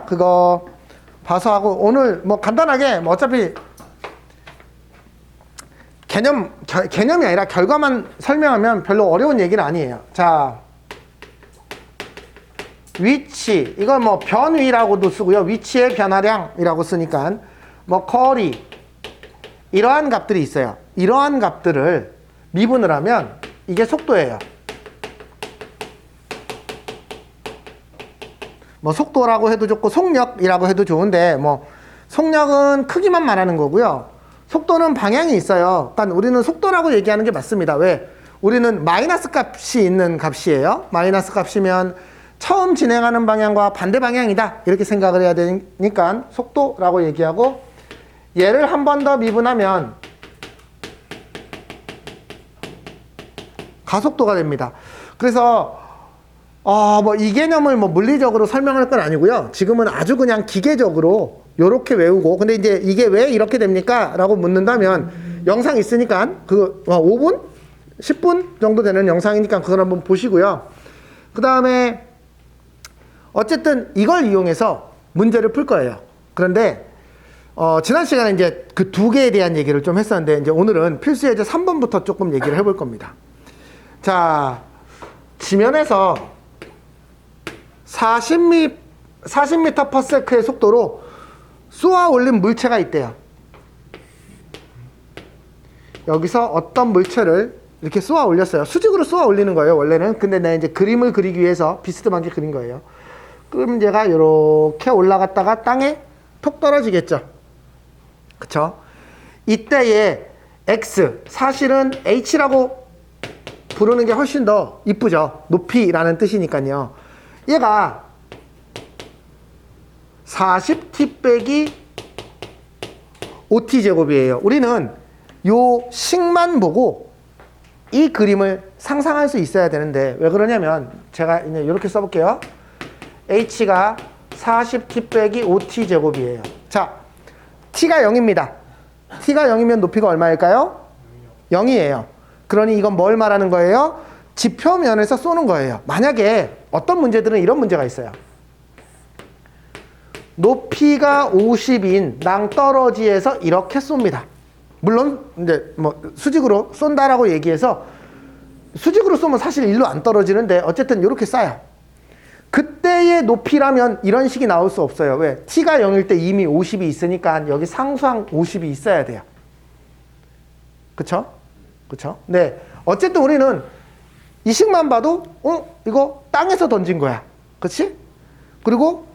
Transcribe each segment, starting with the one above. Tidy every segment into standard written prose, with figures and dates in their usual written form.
그거 봐서 하고, 오늘 뭐 간단하게 뭐 어차피 개념이 아니라 결과만 설명하면 별로 어려운 얘기는 아니에요. 자, 위치, 이건 뭐 변위라고도 쓰고요. 위치의 변화량이라고 쓰니까 뭐 거리, 이러한 값들이 있어요. 이러한 값들을 미분을 하면 이게 속도예요. 뭐 속도라고 해도 좋고 속력이라고 해도 좋은데, 뭐 속력은 크기만 말하는 거고요. 속도는 방향이 있어요. 그러니까 우리는 속도라고 얘기하는 게 맞습니다. 왜? 우리는 마이너스 값이 있는 값이에요. 마이너스 값이면 처음 진행하는 방향과 반대 방향이다, 이렇게 생각을 해야 되니까 속도라고 얘기하고, 얘를 한 번 더 미분하면 가속도가 됩니다. 그래서 뭐 이 개념을 뭐 물리적으로 설명할 건 아니고요. 지금은 아주 그냥 기계적으로 요렇게 외우고, 근데 이제 이게 왜 이렇게 됩니까? 라고 묻는다면 영상 있으니까 그 5분? 10분 정도 되는 영상이니까 그걸 한번 보시고요. 그 다음에 어쨌든 이걸 이용해서 문제를 풀 거예요. 그런데 지난 시간에 이제 그 두 개에 대한 얘기를 좀 했었는데, 이제 오늘은 필수 예제 3번부터 조금 얘기를 해볼 겁니다. 자, 지면에서 40m/s의 속도로 쏘아 올린 물체가 있대요. 여기서 어떤 물체를 이렇게 쏘아 올렸어요. 수직으로 쏘아 올리는 거예요, 원래는. 근데 내가 이제 그림을 그리기 위해서 비스듬하게 그린 거예요. 그럼 얘가 이렇게 올라갔다가 땅에 톡 떨어지겠죠. 그쵸? 이때의 x, 사실은 h라고 부르는 게 훨씬 더 이쁘죠. 높이라는 뜻이니까요. 얘가 40t 빼기 5t 제곱이에요. 우리는 요 식만 보고 이 그림을 상상할 수 있어야 되는데, 왜 그러냐면 제가 이제 이렇게 써볼게요. h가 40t 빼기 5t 제곱이에요. 자, t가 0입니다. t가 0이면 높이가 얼마일까요? 0이에요. 그러니 이건 뭘 말하는 거예요? 지표면에서 쏘는 거예요. 만약에 어떤 문제들은 이런 문제가 있어요. 높이가 50인 낭떠러지에서 이렇게 쏩니다. 물론 이제 뭐 수직으로 쏜다라고 얘기해서, 수직으로 쏘면 사실 일로 안 떨어지는데 어쨌든 이렇게 쏴요. 그때의 높이라면 이런 식이 나올 수 없어요. 왜? t가 0일 때 이미 50이 있으니까 여기 상수항 50이 있어야 돼요. 그쵸? 그쵸? 네. 어쨌든 우리는 이 식만 봐도 이거 땅에서 던진 거야. 그치? 그리고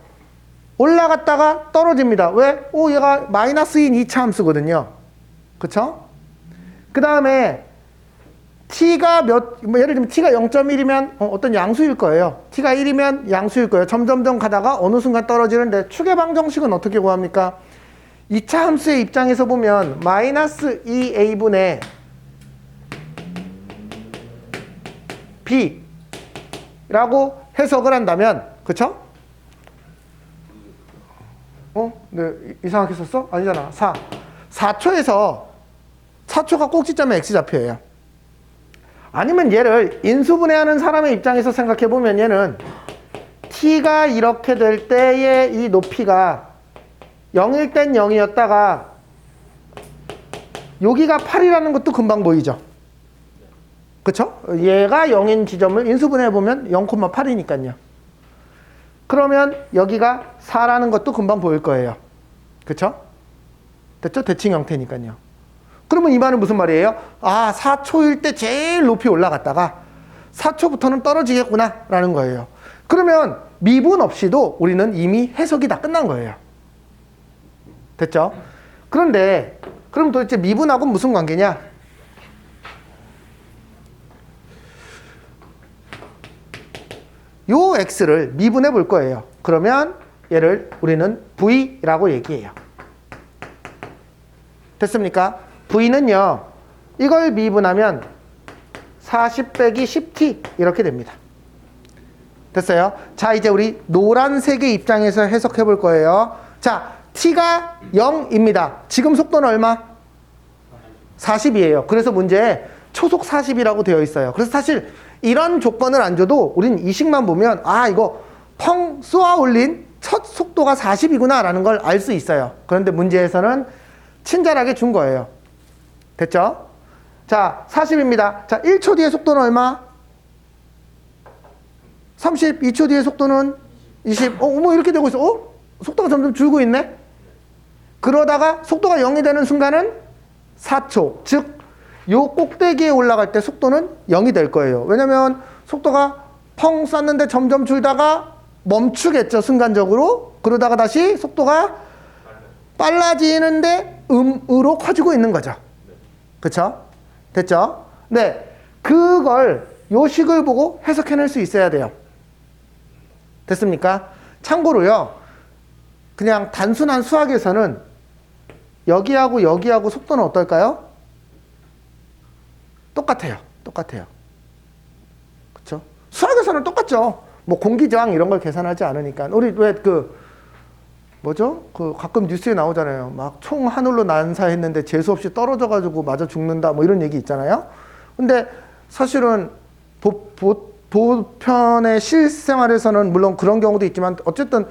올라갔다가 떨어집니다. 왜? 얘가 마이너스인 2차 함수거든요. 그쵸? 그 다음에 t가 예를 들면 t가 0.1이면 어떤 양수일 거예요. t가 1이면 양수일 거예요. 점점점 가다가 어느 순간 떨어지는데, 축의 방정식은 어떻게 구합니까? 2차 함수의 입장에서 보면 마이너스 2a분의 b라고 해석을 한다면, 그쵸? 네, 이상하게 썼어? 아니잖아. 4초가 꼭지점에 x좌표예요. 아니면 얘를 인수분해하는 사람의 입장에서 생각해보면, 얘는 t가 이렇게 될 때의 이 높이가 0일 땐 0이었다가 여기가 8이라는 것도 금방 보이죠. 그쵸? 얘가 0인 지점을 인수분해해보면 0,8이니까요. 그러면 여기가 4라는 것도 금방 보일 거예요. 그쵸? 됐죠? 대칭 형태니까요. 그러면 이 말은 무슨 말이에요? 4초일 때 제일 높이 올라갔다가 4초부터는 떨어지겠구나 라는 거예요. 그러면 미분 없이도 우리는 이미 해석이 다 끝난 거예요. 됐죠? 그런데 그럼 도대체 미분하고 무슨 관계냐? 요 x를 미분해 볼 거예요. 그러면 얘를 우리는 v라고 얘기해요. 됐습니까? v는요, 이걸 미분하면 40 빼기 10t 이렇게 됩니다. 됐어요? 자, 이제 우리 노란색의 입장에서 해석해 볼 거예요. 자, t가 0입니다. 지금 속도는 얼마? 40이에요. 그래서 문제에 초속 40이라고 되어 있어요. 그래서 사실 이런 조건을 안 줘도 우린 이 식만 보면 이거 펑 쏘아 올린 첫 속도가 40이구나 라는 걸 알 수 있어요. 그런데 문제에서는 친절하게 준 거예요. 됐죠? 자, 40입니다. 자, 1초 뒤에 속도는 얼마? 30. 2초 뒤에 속도는 20. 뭐 이렇게 되고 있어. 속도가 점점 줄고 있네? 그러다가 속도가 0이 되는 순간은 4초. 즉, 요 꼭대기에 올라갈 때 속도는 0이 될 거예요. 왜냐면 속도가 펑 쐈는데 점점 줄다가 멈추겠죠, 순간적으로. 그러다가 다시 속도가 빨라지는데 으로 커지고 있는 거죠. 그쵸? 됐죠? 네. 그걸 요 식을 보고 해석해낼 수 있어야 돼요. 됐습니까? 참고로요, 그냥 단순한 수학에서는 여기하고 여기하고 속도는 어떨까요? 똑같아요. 똑같아요. 그쵸? 수학에서는 똑같죠. 뭐 공기저항 이런 걸 계산하지 않으니까. 우리 왜 뭐죠? 가끔 뉴스에 나오잖아요. 막 총 하늘로 난사했는데 재수 없이 떨어져가지고 맞아 죽는다. 뭐 이런 얘기 있잖아요. 근데 사실은 보편의 실생활에서는 물론 그런 경우도 있지만 어쨌든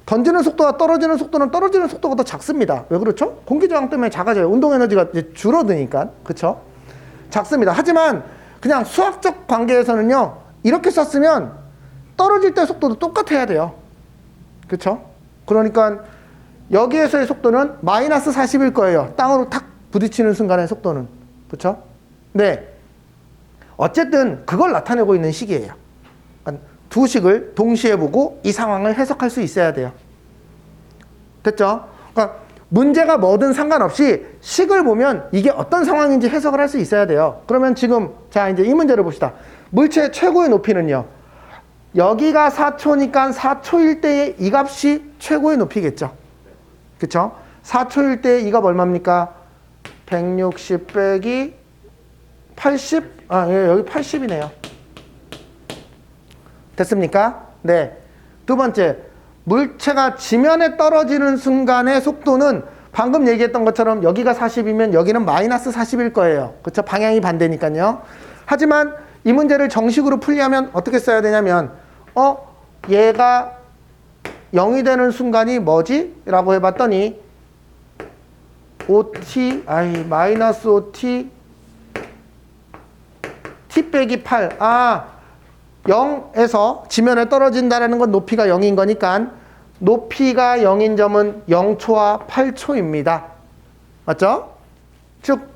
던지는 속도와 떨어지는 속도는 떨어지는 속도가 더 작습니다. 왜 그렇죠? 공기저항 때문에 작아져요. 운동 에너지가 이제 줄어드니까. 그쵸? 작습니다. 하지만 그냥 수학적 관계에서는요, 이렇게 썼으면 떨어질 때 속도도 똑같아야 돼요. 그쵸? 그러니까 여기에서의 속도는 마이너스 40일 거예요. 땅으로 탁 부딪히는 순간의 속도는. 그쵸? 네. 어쨌든 그걸 나타내고 있는 식이에요. 그러니까 두 식을 동시에 보고 이 상황을 해석할 수 있어야 돼요. 됐죠? 그러니까 문제가 뭐든 상관없이 식을 보면 이게 어떤 상황인지 해석을 할 수 있어야 돼요. 그러면 지금 자 이제 이 문제를 봅시다. 물체의 최고의 높이는요, 여기가 4초니까 4초일 때의 이 값이 최고의 높이겠죠. 그쵸? 4초일 때 이 값 얼마입니까? 160 빼기 80? 예, 여기 80이네요. 됐습니까? 네. 두 번째, 물체가 지면에 떨어지는 순간의 속도는 방금 얘기했던 것처럼 여기가 40이면 여기는 마이너스 40일 거예요. 그쵸? 방향이 반대니까요. 하지만 이 문제를 정식으로 풀려면 어떻게 써야 되냐면, 얘가 0이 되는 순간이 뭐지? 라고 해봤더니, 마이너스 5t, t 빼기 8. 0에서 지면에 떨어진다는 건 높이가 0인 거니까, 높이가 0인 점은 0초와 8초입니다. 맞죠? 즉,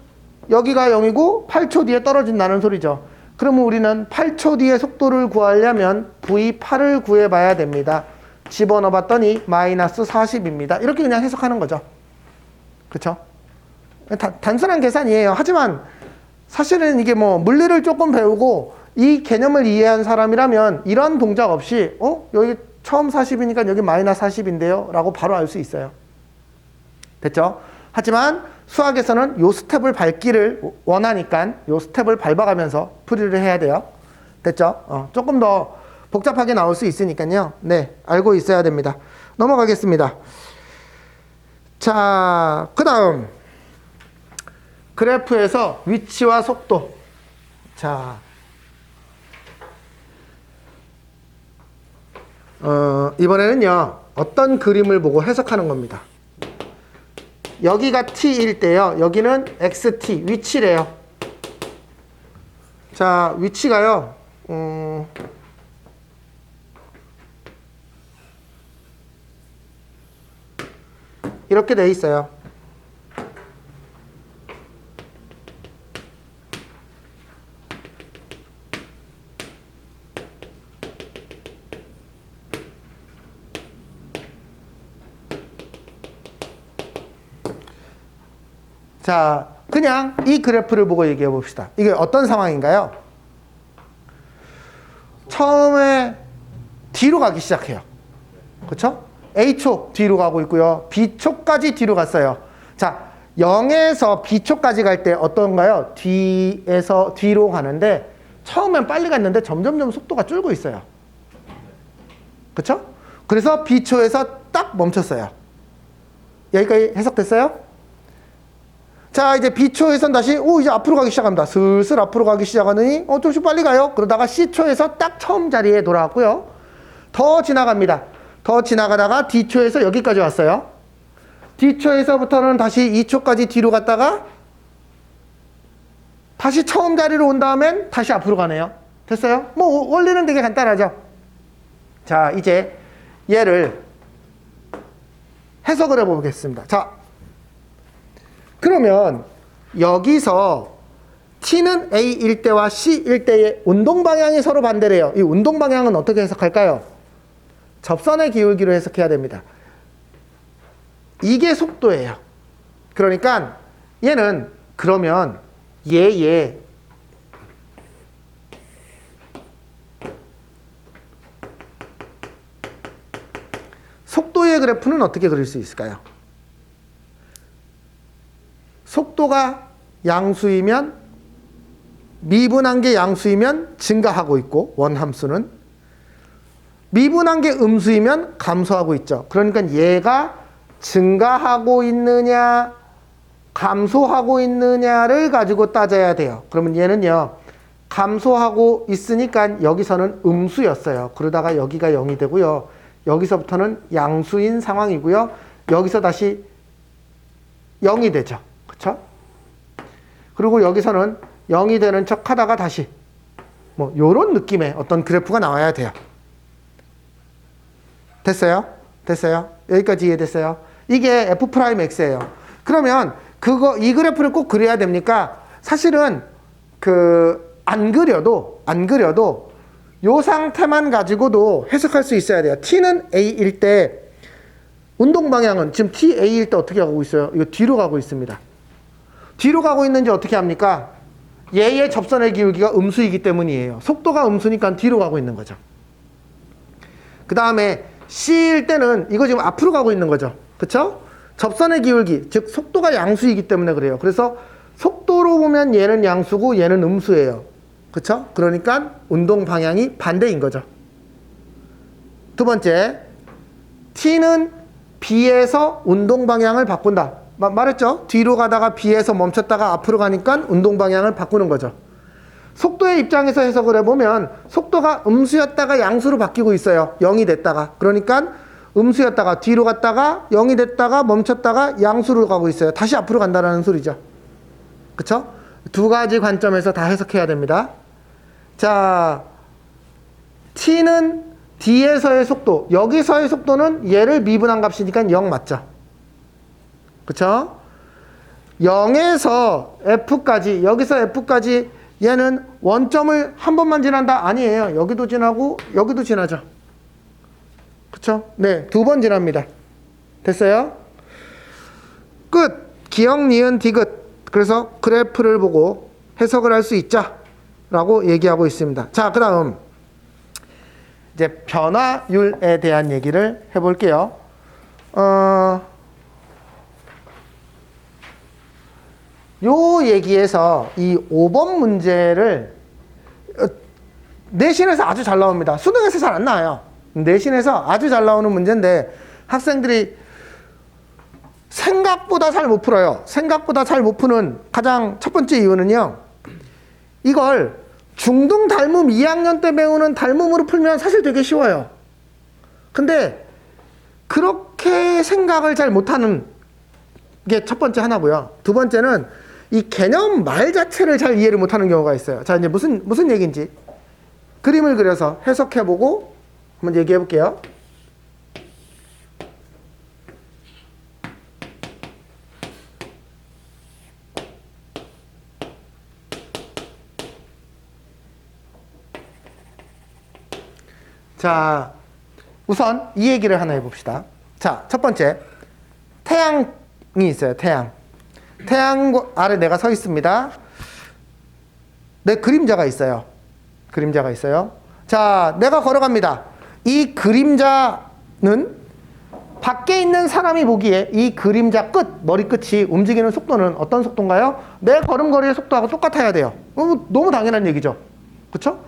여기가 0이고 8초 뒤에 떨어진다는 소리죠. 그러면 우리는 8초 뒤에 속도를 구하려면 V8을 구해봐야 됩니다. 집어넣어 봤더니 마이너스 40입니다. 이렇게 그냥 해석하는 거죠. 그쵸? 단순한 계산이에요. 하지만 사실은 이게 뭐 물리를 조금 배우고 이 개념을 이해한 사람이라면 이런 동작 없이 여기 처음 40이니까 여기 마이너스 40인데요 라고 바로 알 수 있어요. 됐죠? 하지만 수학에서는 요 스텝을 밟기를 원하니까 요 스텝을 밟아가면서 풀이를 해야 돼요. 됐죠? 조금 더 복잡하게 나올 수 있으니까요. 네, 알고 있어야 됩니다. 넘어가겠습니다. 자, 그 다음 그래프에서 위치와 속도. 자, 이번에는요, 어떤 그림을 보고 해석하는 겁니다. 여기가 t일 때요, 여기는 xt, 위치래요. 자, 위치가요, 이렇게 돼 있어요. 자, 그냥 이 그래프를 보고 얘기해 봅시다. 이게 어떤 상황인가요? 처음에 뒤로 가기 시작해요. 그렇죠? A초 뒤로 가고 있고요. B초까지 뒤로 갔어요. 자, 0에서 B초까지 갈 때 어떤가요? 뒤에서 뒤로 가는데 처음엔 빨리 갔는데 점점점 속도가 줄고 있어요. 그렇죠? 그래서 B초에서 딱 멈췄어요. 여기까지 해석됐어요? 자, 이제 B초에선 다시 이제 앞으로 가기 시작합니다. 슬슬 앞으로 가기 시작하더니 조금씩 빨리 가요. 그러다가 C초에서 딱 처음 자리에 돌아왔고요. 더 지나갑니다. 더 지나가다가 D초에서 여기까지 왔어요. D초에서부터는 다시 2초까지 뒤로 갔다가 다시 처음 자리로 온 다음엔 다시 앞으로 가네요. 됐어요? 뭐 원리는 되게 간단하죠. 자, 이제 얘를 해석을 해보겠습니다. 자, 그러면 여기서 T는 A일 때와 C일 때의 운동 방향이 서로 반대래요. 이 운동 방향은 어떻게 해석할까요? 접선의 기울기로 해석해야 됩니다. 이게 속도예요. 그러니까 얘는 그러면 얘의 속도의 그래프는 어떻게 그릴 수 있을까요? 속도가 양수이면 미분한 게 양수이면 증가하고 있고 원함수는 미분한 게 음수이면 감소하고 있죠. 그러니까 얘가 증가하고 있느냐 감소하고 있느냐를 가지고 따져야 돼요. 그러면 얘는요 감소하고 있으니까 여기서는 음수였어요. 그러다가 여기가 0이 되고요. 여기서부터는 양수인 상황이고요. 여기서 다시 0이 되죠. 그쵸? 그리고 여기서는 0이 되는 척 하다가 다시 뭐 요런 느낌의 어떤 그래프가 나와야 돼요. 됐어요? 됐어요? 여기까지 이해됐어요? 이게 F'X예요. 그러면 이 그래프를 꼭 그려야 됩니까? 사실은 안 그려도 요 상태만 가지고도 해석할 수 있어야 돼요. T는 A일 때 운동 방향은 지금 T A일 때 어떻게 가고 있어요? 이거 뒤로 가고 있습니다. 뒤로 가고 있는지 어떻게 합니까? 얘의 접선의 기울기가 음수이기 때문이에요. 속도가 음수니까 뒤로 가고 있는 거죠. 그 다음에 C일 때는 이거 지금 앞으로 가고 있는 거죠. 그쵸? 접선의 기울기, 즉 속도가 양수이기 때문에 그래요. 그래서 속도로 보면 얘는 양수고 얘는 음수예요. 그쵸? 그러니까 운동 방향이 반대인 거죠. 두 번째, T는 B에서 운동 방향을 바꾼다. 말했죠? 뒤로 가다가 B에서 멈췄다가 앞으로 가니까 운동 방향을 바꾸는 거죠. 속도의 입장에서 해석을 해보면 속도가 음수였다가 양수로 바뀌고 있어요. 0이 됐다가. 그러니까 음수였다가 뒤로 갔다가 0이 됐다가 멈췄다가 양수로 가고 있어요. 다시 앞으로 간다는 소리죠. 그쵸? 두 가지 관점에서 다 해석해야 됩니다. 자, T는 D에서의 속도, 여기서의 속도는 얘를 미분한 값이니까 0 맞죠? 그쵸? 0에서 F까지, 여기서 F까지 얘는 원점을 한 번만 지난다? 아니에요. 여기도 지나고 여기도 지나죠. 그쵸? 네, 두 번 지납니다. 됐어요? 끝! 기역, 니은, 디귿. 그래서 그래프를 보고 해석을 할 수 있자 라고 얘기하고 있습니다. 자, 그 다음 이제 변화율에 대한 얘기를 해볼게요. 요 얘기에서 이 5번 문제를 내신에서 아주 잘 나옵니다. 수능에서 잘 안 나와요. 내신에서 아주 잘 나오는 문제인데 학생들이 생각보다 잘 못 풀어요. 생각보다 잘 못 푸는 가장 첫 번째 이유는요. 이걸 중등 닮음 2학년 때 배우는 닮음으로 풀면 사실 되게 쉬워요. 근데 그렇게 생각을 잘 못하는 게 첫 번째 하나고요. 두 번째는 이 개념 말 자체를 잘 이해를 못하는 경우가 있어요. 자, 이제 무슨 얘기인지 그림을 그려서 해석해보고 한번 얘기해볼게요. 자, 우선 이 얘기를 하나 해봅시다. 자, 첫 번째, 태양이 있어요. 태양 아래 내가 서 있습니다. 내 그림자가 있어요. 자, 내가 걸어갑니다. 이 그림자는 밖에 있는 사람이 보기에 이 그림자 끝, 머리끝이 움직이는 속도는 어떤 속도인가요? 내 걸음걸이의 속도하고 똑같아야 돼요. 너무 당연한 얘기죠. 그쵸?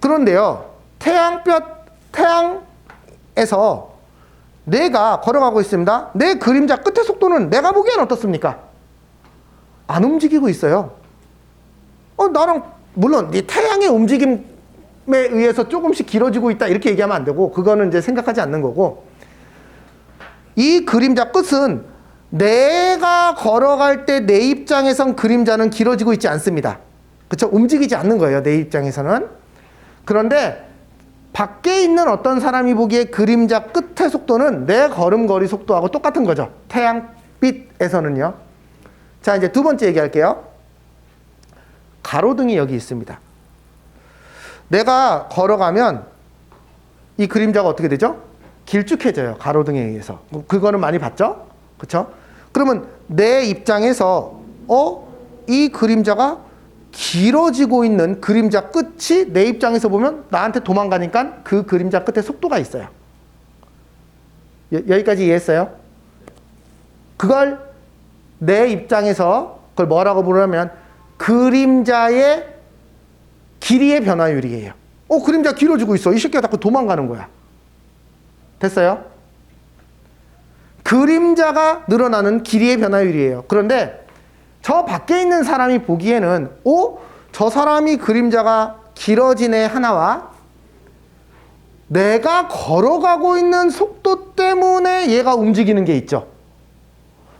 그런데요, 태양에서 내가 걸어가고 있습니다. 내 그림자 끝의 속도는 내가 보기엔 어떻습니까? 안 움직이고 있어요. 나랑 물론 이 태양의 움직임 의해서 조금씩 길어지고 있다 이렇게 얘기하면 안 되고 그거는 이제 생각하지 않는 거고 이 그림자 끝은 내가 걸어갈 때 내 입장에선 그림자는 길어지고 있지 않습니다. 그쵸? 움직이지 않는 거예요. 내 입장에서는. 그런데 밖에 있는 어떤 사람이 보기에 그림자 끝의 속도는 내 걸음걸이 속도하고 똑같은 거죠. 태양빛에서는요. 자, 이제 두 번째 얘기할게요. 가로등이 여기 있습니다. 내가 걸어가면 이 그림자가 어떻게 되죠? 길쭉해져요. 가로등에 의해서. 그거는 많이 봤죠? 그쵸? 그러면 내 입장에서 이 그림자가 길어지고 있는 그림자 끝이 내 입장에서 보면 나한테 도망가니까 그 그림자 끝에 속도가 있어요. 여기까지 이해했어요? 그걸 내 입장에서 그걸 뭐라고 부르냐면 그림자의 길이의 변화율이에요. 그림자 길어지고 있어. 이 새끼가 자꾸 도망가는 거야. 됐어요? 그림자가 늘어나는 길이의 변화율이에요. 그런데 저 밖에 있는 사람이 보기에는 저 사람이 그림자가 길어지네 하나와 내가 걸어가고 있는 속도 때문에 얘가 움직이는 게 있죠.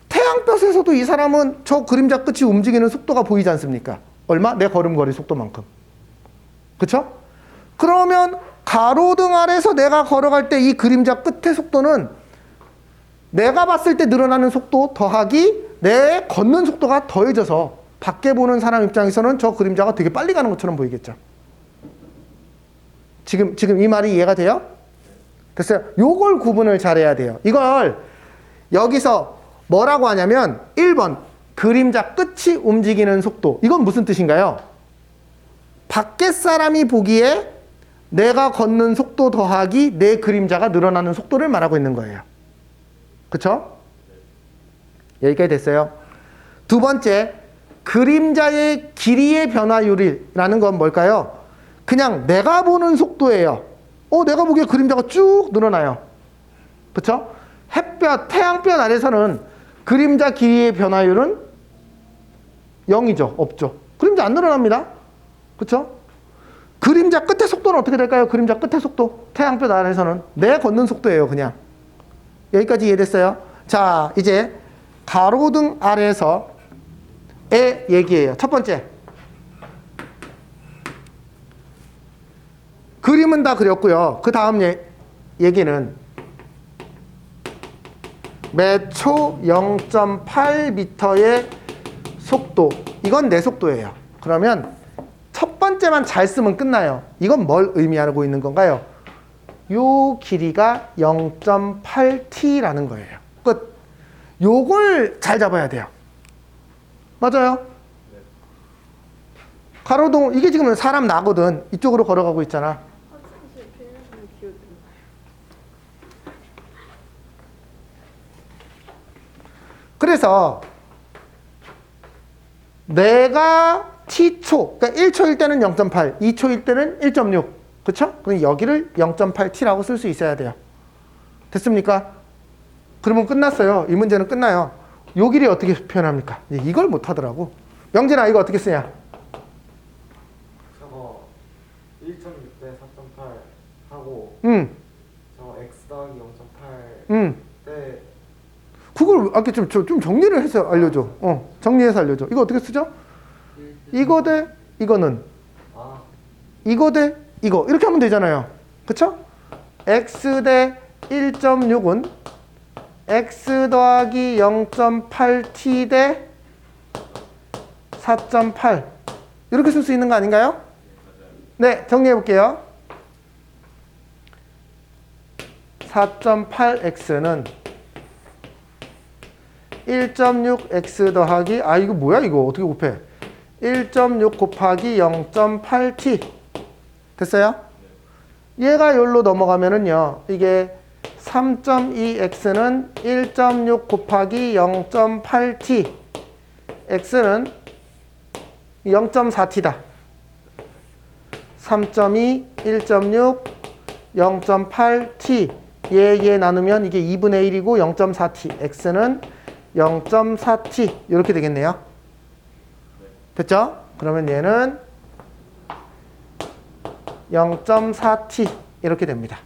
태양볕에서도 이 사람은 저 그림자 끝이 움직이는 속도가 보이지 않습니까? 얼마? 내 걸음걸이 속도만큼. 그쵸? 그러면 가로등 아래서 내가 걸어갈 때 이 그림자 끝의 속도는 내가 봤을 때 늘어나는 속도 더하기 내 걷는 속도가 더해져서 밖에 보는 사람 입장에서는 저 그림자가 되게 빨리 가는 것처럼 보이겠죠. 지금 이 말이 이해가 돼요? 됐어요? 요걸 구분을 잘해야 돼요. 이걸 여기서 뭐라고 하냐면 1번 그림자 끝이 움직이는 속도. 이건 무슨 뜻인가요? 밖에 사람이 보기에 내가 걷는 속도 더하기 내 그림자가 늘어나는 속도를 말하고 있는 거예요. 그쵸? 여기까지 됐어요. 두 번째, 그림자의 길이의 변화율이라는 건 뭘까요? 그냥 내가 보는 속도예요. 내가 보기에 그림자가 쭉 늘어나요. 그쵸? 햇볕, 태양볕 아래서는 그림자 길이의 변화율은 0이죠. 없죠. 그림자 안 늘어납니다. 그쵸? 그림자 끝의 속도는 어떻게 될까요? 그림자 끝의 속도. 태양볕 아래서는 내 걷는 속도예요. 그냥. 여기까지 이해됐어요? 자, 이제 가로등 아래에서의 얘기예요. 첫 번째. 그림은 다 그렸고요. 그 다음 얘기는 매초 0.8m의 속도. 이건 내 속도예요. 그러면 첫 번째만 잘 쓰면 끝나요. 이건 뭘 의미하고 있는 건가요? 요 길이가 0.8t라는 거예요. 끝. 요걸 잘 잡아야 돼요. 맞아요? 가로등, 이게 지금 사람 나거든. 이쪽으로 걸어가고 있잖아. 그래서 내가 t초, 그러니까 1초일 때는 0.8, 2초일 때는 1.6. 그쵸? 그럼 여기를 0.8t라고 쓸 수 있어야 돼요. 됐습니까? 그러면 끝났어요. 이 문제는 끝나요. 요 길이 어떻게 표현합니까? 이걸 못 하더라고. 명진아, 이거 어떻게 쓰냐? 저거 1.6 대 4.8 하고 저거 x 더하기 0.8 대 그걸 아까 좀 정리를 해서 알려줘. 정리해서 알려줘. 이거 어떻게 쓰죠? 이거 대 이거는 이거 대 이거 이렇게 하면 되잖아요. 그쵸? x 대 1.6은 x 더하기 0.8t 대 4.8 이렇게 쓸 수 있는 거 아닌가요? 네, 정리해 볼게요. 4.8x는 1.6x 더하기 이거 뭐야 이거 어떻게 곱해? 1.6 곱하기 0.8t 됐어요? 얘가 여기로 넘어가면은요 이게 3.2x는 1.6 곱하기 0.8t x는 0.4t다 3.2, 1.6, 0.8t 얘 나누면 이게 2분의 1이고 0.4t x는 0.4t 이렇게 되겠네요. 됐죠? 그러면 얘는 0.4t 이렇게 됩니다.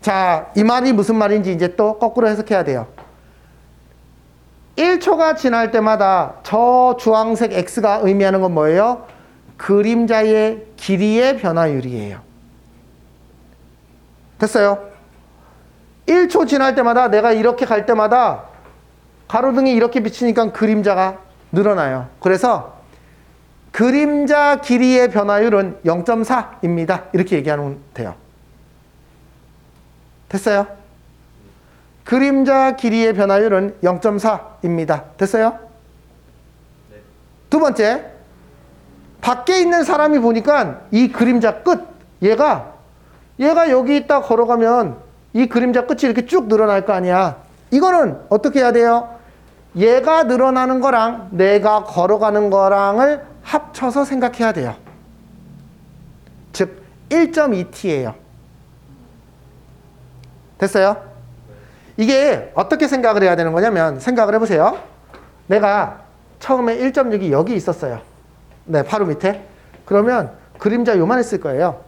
자, 이 말이 무슨 말인지 이제 또 거꾸로 해석해야 돼요. 1초가 지날 때마다 저 주황색 x가 의미하는 건 뭐예요? 그림자의 길이의 변화율이에요. 됐어요? 1초 지날 때마다 내가 이렇게 갈 때마다 가로등이 이렇게 비치니까 그림자가 늘어나요. 그래서 그림자 길이의 변화율은 0.4입니다. 이렇게 얘기하면 돼요. 됐어요? 그림자 길이의 변화율은 0.4입니다. 됐어요? 네. 두 번째, 밖에 있는 사람이 보니까 이 그림자 끝, 얘가 여기 있다 걸어가면 이 그림자 끝이 이렇게 쭉 늘어날 거 아니야. 이거는 어떻게 해야 돼요? 얘가 늘어나는 거랑 내가 걸어가는 거랑을 합쳐서 생각해야 돼요. 즉 1.2t예요. 됐어요? 이게 어떻게 생각을 해야 되는 거냐면, 생각을 해보세요. 내가 처음에 1.6이 여기 있었어요. 네, 바로 밑에. 그러면 그림자 요만했을 거예요.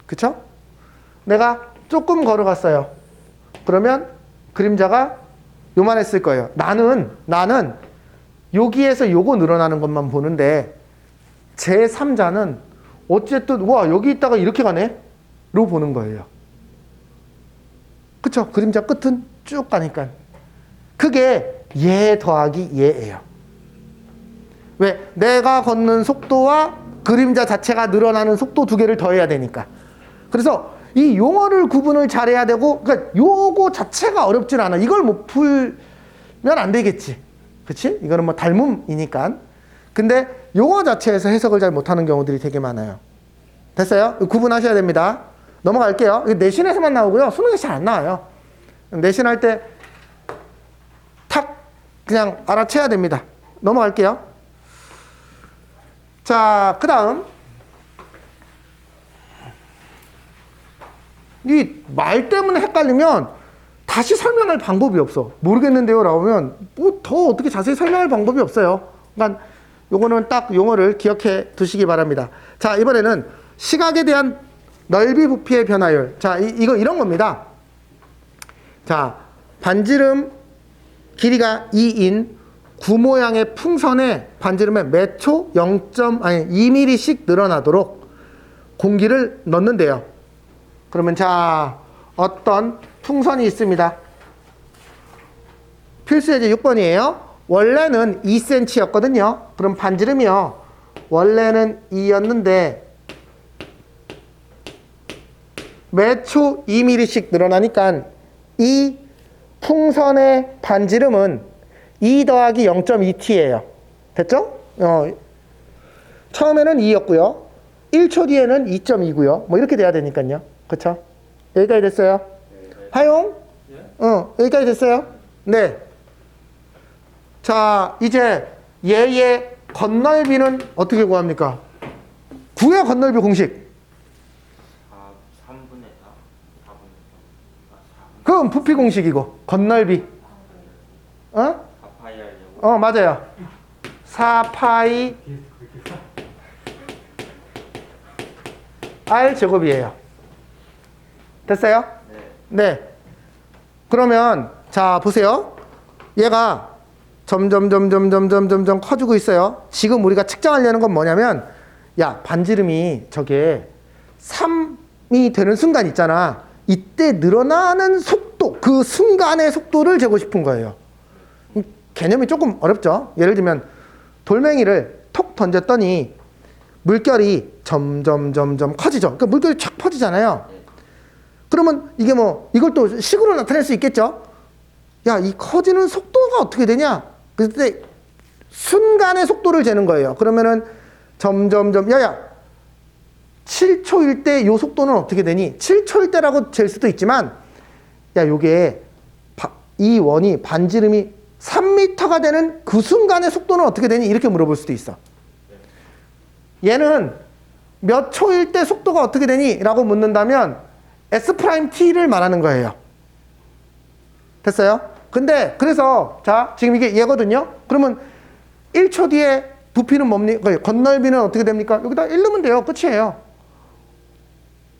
그쵸? 내가 조금 걸어갔어요. 그러면 그림자가 요만했을 거예요. 나는 여기에서 요거 늘어나는 것만 보는데 제3자는 어쨌든 와 여기 있다가 이렇게 가네? 로 보는 거예요. 그쵸? 그림자 끝은 쭉 가니까. 그게 얘 더하기 얘예요. 왜? 내가 걷는 속도와 그림자 자체가 늘어나는 속도 두 개를 더해야 되니까. 그래서 이 용어를 구분을 잘해야 되고, 그러니까 요거 자체가 어렵진 않아. 이걸 못 풀면 안 되겠지. 그치? 이거는 뭐 닮음이니까. 근데 용어 자체에서 해석을 잘 못하는 경우들이 되게 많아요. 됐어요? 구분하셔야 됩니다. 넘어갈게요. 내신에서만 나오고요. 수능에서 잘 안 나와요. 내신할 때 탁 그냥 알아채야 됩니다. 넘어갈게요. 자, 그 다음 이 말 때문에 헷갈리면 다시 설명할 방법이 없어. 모르겠는데요 라고 하면 뭐 더 어떻게 자세히 설명할 방법이 없어요. 그러니까 요거는 딱 용어를 기억해 두시기 바랍니다. 자, 이번에는 시각에 대한 넓이 부피의 변화율. 자, 이거 이런 겁니다. 자, 반지름 길이가 2인 구 모양의 풍선에 반지름에 매초 2mm씩 늘어나도록 공기를 넣는데요. 그러면 자, 어떤 풍선이 있습니다. 필수 예제 6번이에요. 원래는 2cm였거든요. 그럼 반지름이요. 원래는 2였는데 매초 2mm씩 늘어나니까 이 풍선의 반지름은 2 더하기 0.2t예요. 됐죠? 처음에는 2였고요. 1초 뒤에는 2.2고요. 뭐 이렇게 돼야 되니까요. 그쵸? 여기까지 됐어요? 하용? 여기까지 됐어요? 네. 자, 이제 얘의 건널비는 어떻게 구합니까? 9의 건널비 공식. 3분의 4, 4분의 3. 그럼 부피 공식이고, 건널비. 4파이 하려고. 맞아요. 4파이 r 제곱이에요. 됐어요? 네. 그러면 자 보세요. 얘가 점점 커지고 있어요. 지금 우리가 측정하려는 건 뭐냐면, 야 반지름이 저게 3이 되는 순간 있잖아. 이때 늘어나는 속도, 그 순간의 속도를 재고 싶은 거예요. 개념이 조금 어렵죠. 예를 들면 돌멩이를 톡 던졌더니 물결이 점점 커지죠. 그러니까 물결이 쫙 퍼지잖아요. 그러면 이게 뭐 이걸 또 식으로 나타낼 수 있겠죠. 야, 이 커지는 속도가 어떻게 되냐? 그때 순간의 속도를 재는 거예요. 그러면은 점점 야야 7초일 때 요 속도는 어떻게 되니? 7초일 때라고 잴 수도 있지만, 야 요게 이 원이 반지름이 3m가 되는 그 순간의 속도는 어떻게 되니? 이렇게 물어볼 수도 있어. 얘는 몇 초일 때 속도가 어떻게 되니? 라고 묻는다면 S'T를 말하는 거예요. 됐어요? 근데 그래서 자 지금 이게 얘거든요. 그러면 1초 뒤에 부피는 뭡니까? 건널비는 어떻게 됩니까? 여기다 1 넣으면 돼요. 끝이에요.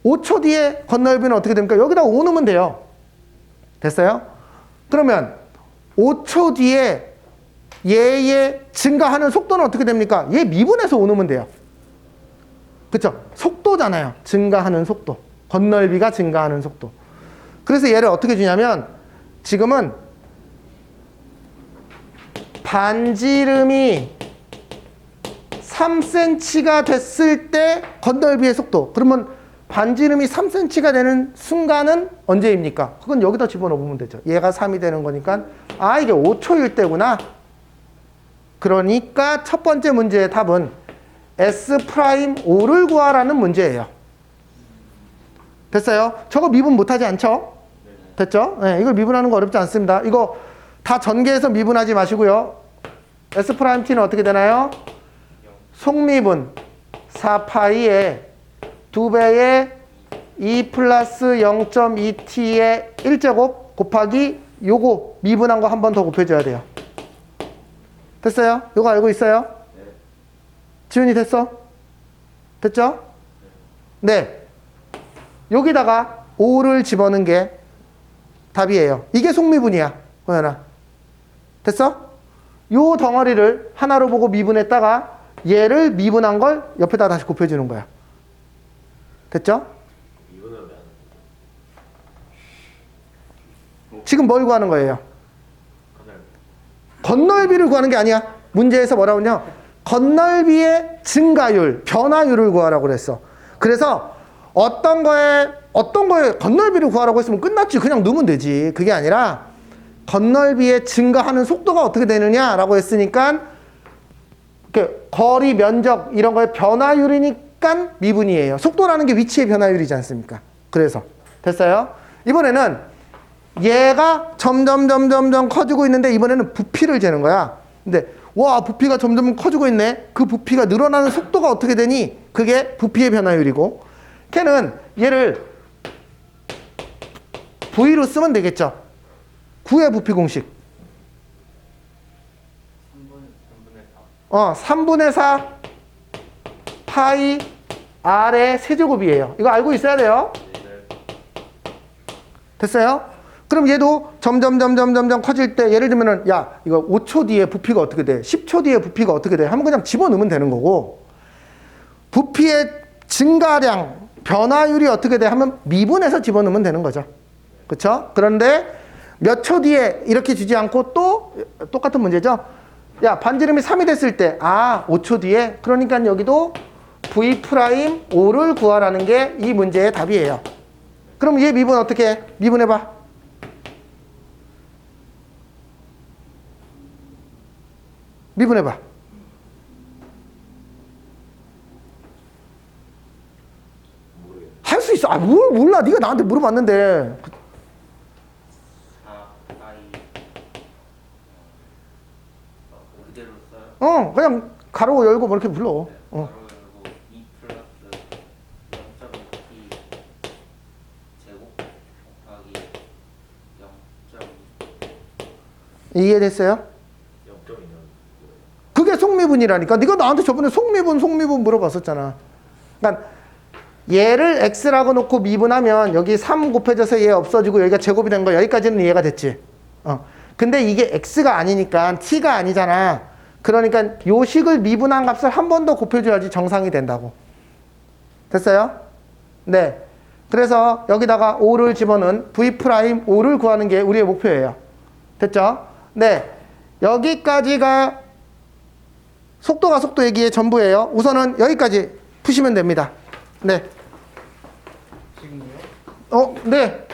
5초 뒤에 건널비는 어떻게 됩니까? 여기다 5 넣으면 돼요. 됐어요? 그러면 5초 뒤에 얘의 증가하는 속도는 어떻게 됩니까? 얘 미분해서 5 넣으면 돼요. 그쵸? 속도잖아요. 증가하는 속도. 건널비가 증가하는 속도. 그래서 얘를 어떻게 주냐면 지금은 반지름이 3cm가 됐을 때 건널비의 속도. 그러면 반지름이 3cm가 되는 순간은 언제입니까? 그건 여기다 집어넣으면 되죠. 얘가 3이 되는 거니까 아 이게 5초일 때구나. 그러니까 첫 번째 문제의 답은 S'5를 구하라는 문제예요. 됐어요? 저거 미분 못하지 않죠? 됐죠? 네, 이걸 미분하는 거 어렵지 않습니다. 이거 다 전개해서 미분하지 마시고요. S'T는 어떻게 되나요? 속미분 4파이에 2배의 2 플러스 0.2t의 1제곱 곱하기 요거 미분한 거 한 번 더 곱해줘야 돼요. 됐어요? 요거 알고 있어요? 네. 지훈이 됐어? 됐죠? 네. 여기다가 5를 집어넣은 게 답이에요. 이게 속미분이야. 호연아. 됐어? 요 덩어리를 하나로 보고 미분했다가 얘를 미분한 걸 옆에다 다시 곱해주는 거야. 됐죠? 미분하면 지금 뭘 구하는 거예요? 건널비를 구하는 게 아니야. 문제에서 뭐라고 하냐? 건널비의 증가율, 변화율을 구하라고 그랬어. 그래서 어떤 거에 건널비를 구하라고 했으면 끝났지. 그냥 넣으면 되지. 그게 아니라 건널비의 증가하는 속도가 어떻게 되느냐라고 했으니까 거리, 면적 이런 거의 변화율이니까 미분이에요. 속도라는 게 위치의 변화율이지 않습니까? 그래서 됐어요? 이번에는 얘가 점점 커지고 있는데 이번에는 부피를 재는 거야. 근데 와 부피가 점점 커지고 있네. 그 부피가 늘어나는 속도가 어떻게 되니? 그게 부피의 변화율이고 걔는 얘를 V로 쓰면 되겠죠. 9의 부피 공식 3분의 4 파이 R의 세제곱이에요. 이거 알고 있어야 돼요. 됐어요? 그럼 얘도 점점 커질 때 예를 들면은 야 이거 5초 뒤에 부피가 어떻게 돼? 10초 뒤에 부피가 어떻게 돼? 하면 그냥 집어넣으면 되는 거고 부피의 증가량 변화율이 어떻게 돼? 하면 미분해서 집어넣으면 되는 거죠. 그렇죠? 그런데 몇 초 뒤에 이렇게 주지 않고 또 똑같은 문제죠. 야 반지름이 3이 됐을 때 5초 뒤에 그러니까 여기도 V'5를 구하라는 게 이 문제의 답이에요. 그럼 얘 미분 어떻게 해? 미분해봐. 미분해봐. 할 수 있어. 뭘 몰라. 네가 나한테 물어봤는데. 4파이 그대로 써요? 그냥 가로 열고 뭐 이렇게 불러. 바로 열고 2 플러스 0.2t 제곱 곱하기 0.2 이해됐어요? 0.2는 그게 속미분이라니까. 네가 나한테 저번에 속미분 물어봤었잖아. 그러니까 얘를 x라고 놓고 미분하면 여기 3 곱해져서 얘 없어지고 여기가 제곱이 된 거 여기까지는 이해가 됐지. 근데 이게 x가 아니니까 t가 아니잖아. 그러니까 요 식을 미분한 값을 한 번 더 곱해줘야지 정상이 된다고. 됐어요? 네. 그래서 여기다가 5를 집어넣은 V'5를 구하는 게 우리의 목표예요. 됐죠? 네. 여기까지가 속도가 속도 얘기의 전부예요. 우선은 여기까지 푸시면 됩니다. 네. 지금요? 네.